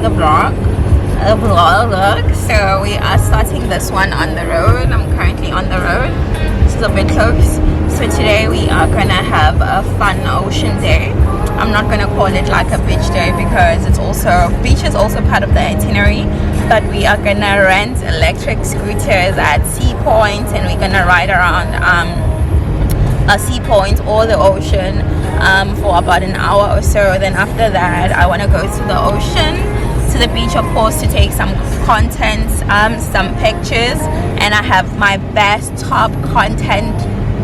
the vlog. So we are starting this one on the road. I'm currently on the road. This is a bit close. So today we are gonna have a fun ocean day. I'm not gonna call it like a beach day because it's also, beach is also part of the itinerary, but we are gonna rent electric scooters at Sea Point, and we're gonna ride around a Sea Point or the ocean for about an hour or so. Then after that I want to go to the ocean, to the beach of course, to take some content, some pictures, and I have my best top content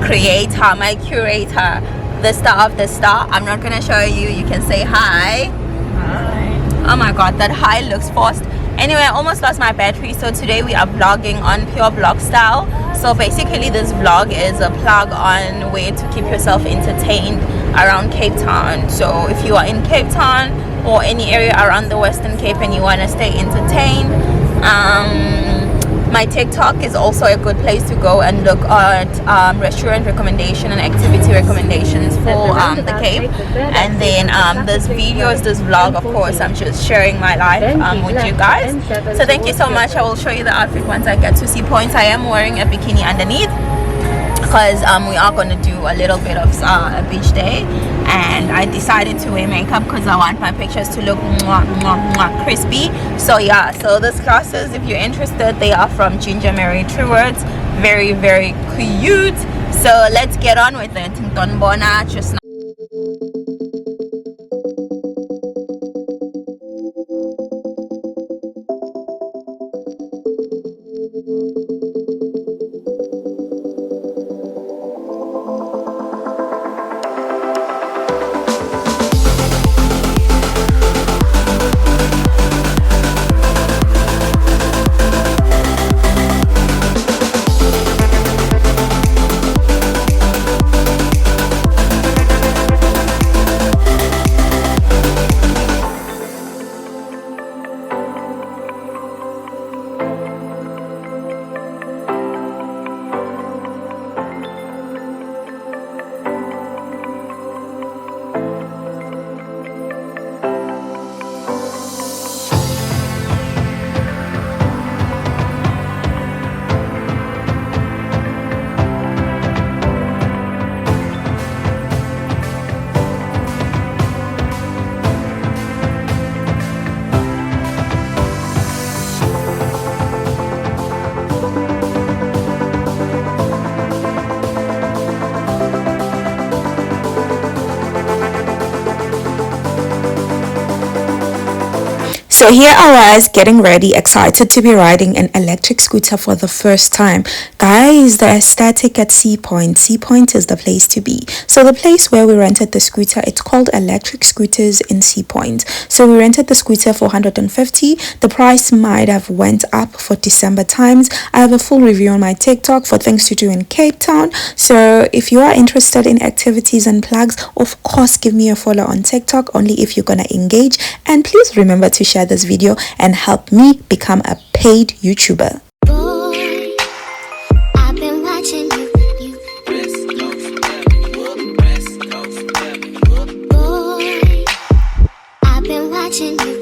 creator, my curator, the star of the star. I'm not gonna show you, you can say hi. Hi. Oh my god, that hi looks forced. Anyway, I almost lost my battery, so today we are vlogging on pure vlog style. So basically this vlog is a plug on way to keep yourself entertained around Cape Town. So if you are in Cape Town or any area around the Western Cape and you want to stay entertained, my TikTok is also a good place to go and look at restaurant recommendation and activity recommendations for the Cape. And then this videos, this vlog, of course, I'm just sharing my life with you guys. So thank you so much. I will show you the outfit once I get to Sea Point. I am wearing a bikini underneath because we are going to do a little bit of a beach day, and I decided to wear makeup because I want my pictures to look crispy. So yeah, so these classes, if you're interested, they are from Ginger Mary Truwords. Very, very cute. So let's get on with it. Ntonbona just So here I was getting ready, excited to be riding an electric scooter for the first time. Guys, the aesthetic at Sea Point. Sea Point is the place to be. So the place where we rented the scooter, it's called Electric Scooters in Sea Point. So we rented the scooter for 150. The price might have went up for December times. I have a full review on my TikTok for things to do in Cape Town. So if you are interested in activities and plugs, of course give me a follow on TikTok, only if you're gonna engage. And please remember to share this video and help me become a paid YouTuber. Boy, I've been watching you. Boy, I've been watching you.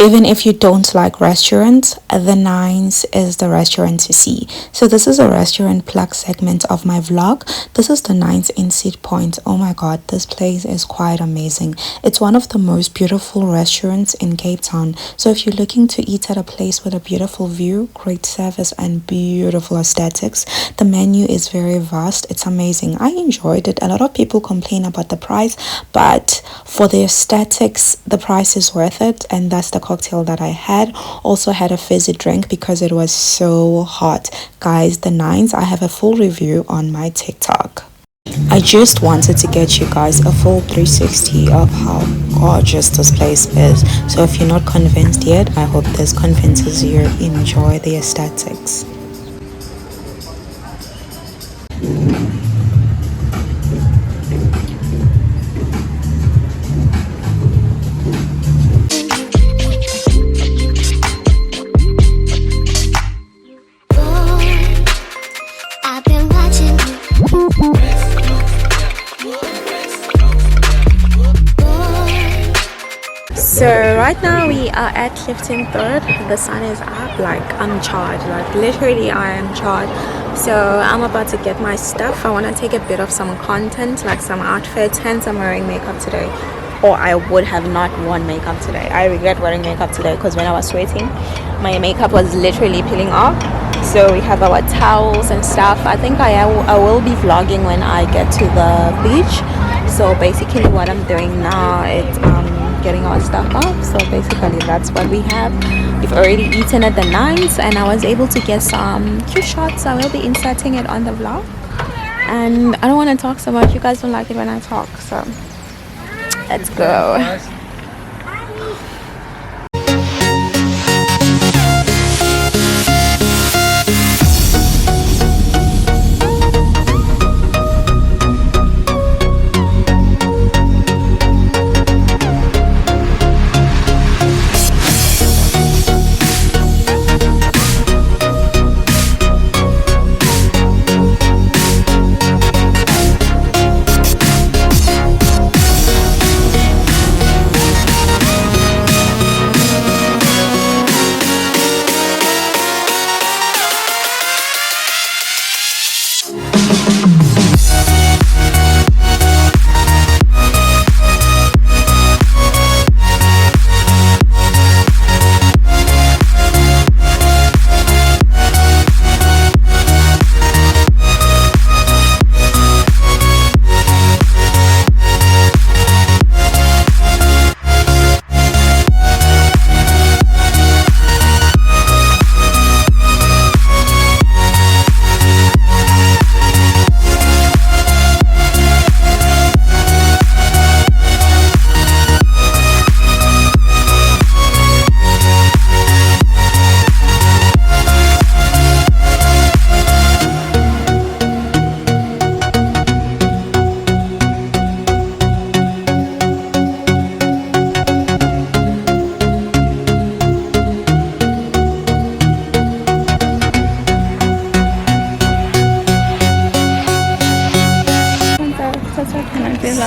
Even if you don't like restaurants, the Nines is the restaurant to see. So this is a restaurant plug segment of my vlog. This is the Nines in Sea Point. Oh my god, this place is quite amazing. It's one of the most beautiful restaurants in Cape Town. So if you're looking to eat at a place with a beautiful view, great service and beautiful aesthetics, the menu is very vast. It's amazing. I enjoyed it. A lot of people complain about the price, but for the aesthetics, the price is worth it. And that's the cocktail that I had. Also had a fizzy drink because it was so hot. Guys, the Nines, I have a full review on my TikTok. I just wanted to get you guys a full 360 of how gorgeous this place is. So if you're not convinced yet, I hope this convinces you. Enjoy the aesthetics. So right now we are at Clifton 3rd. The sun is up, like I'm charged, like literally I am charged. So I'm about to get my stuff. I want to take a bit of some content, like some outfits, hence I'm wearing makeup today. Or I would have not worn makeup today. I regret wearing makeup today because when I was sweating, my makeup was literally peeling off. So we have our towels and stuff. I think I will be vlogging when I get to the beach. So basically what I'm doing now is getting our stuff up. So basically that's what we have. We've already eaten at the Nines and I was able to get some cute shots. I will be inserting it on the vlog. And I don't want to talk so much. You guys don't like it when I talk, so let's go.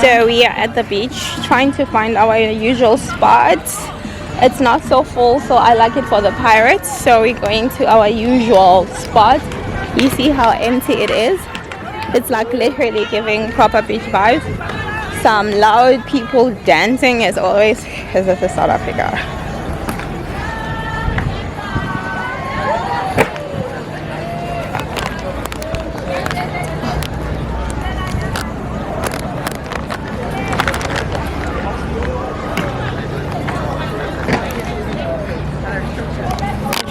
So we are at the beach trying to find our usual spots. It's not so full, so I like it for the pirates. So we're going to our usual spot. You see how empty it is? It's like literally giving proper beach vibes. Some loud people dancing as always, because this is South Africa.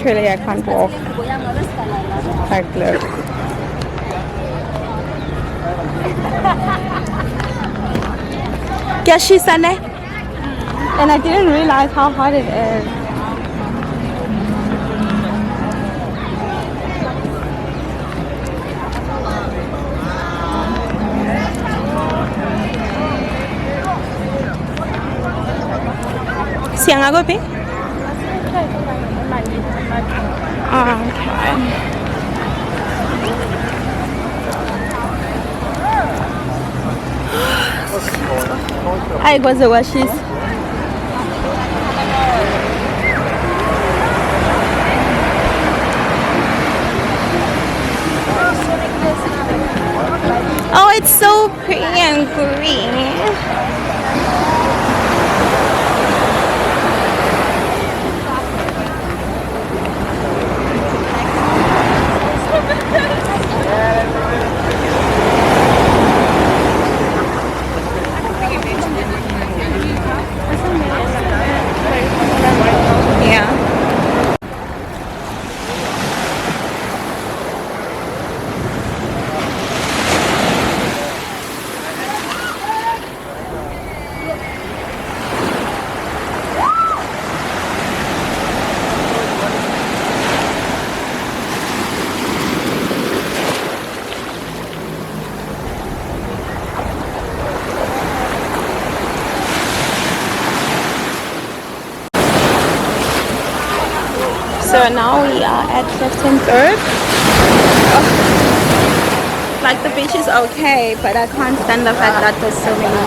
Literally I can't walk. Like look. And I didn't realize how hot it is. Siang ako, Pi? Okay. Ay, kwaze washisa. Oh, it's so pretty and green. So now we are at Clifton 3rd. Like the beach is okay, but I can't stand the fact that there's so many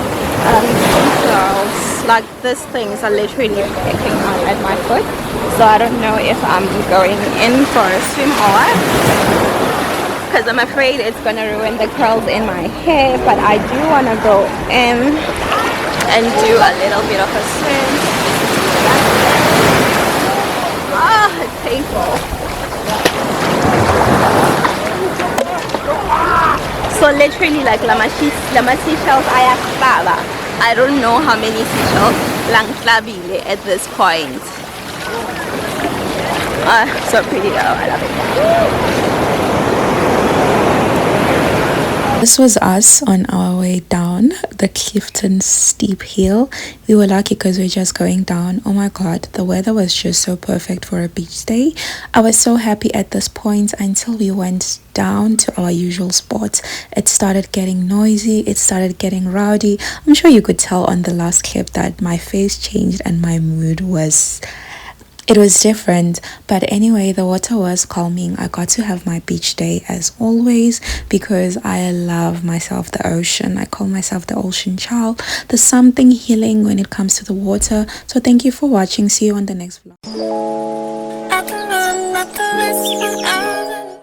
seagulls. Like these things are literally pecking out at my foot. So I don't know if I'm going in for a swim or what, because I'm afraid it's gonna ruin the curls in my hair. But I do want to go in and do a little bit of a swim. Ah, it's painful. So literally like lama seashells I don't know how many seashells lang tlabile at this point. So pretty though, I love it. This was us on our way down the Clifton steep hill. We were lucky because we were just going down. Oh my god, the weather was just so perfect for a beach day. I was so happy at this point until we went down to our usual spots. It started getting noisy, it started getting rowdy. I'm sure you could tell on the last clip that my face changed and my mood was... it was different. But anyway, the water was calming. I got to have my beach day as always because I love myself the ocean. I call myself the ocean child. There's something healing when it comes to the water. So thank you for watching. See you on the next vlog. I can run like a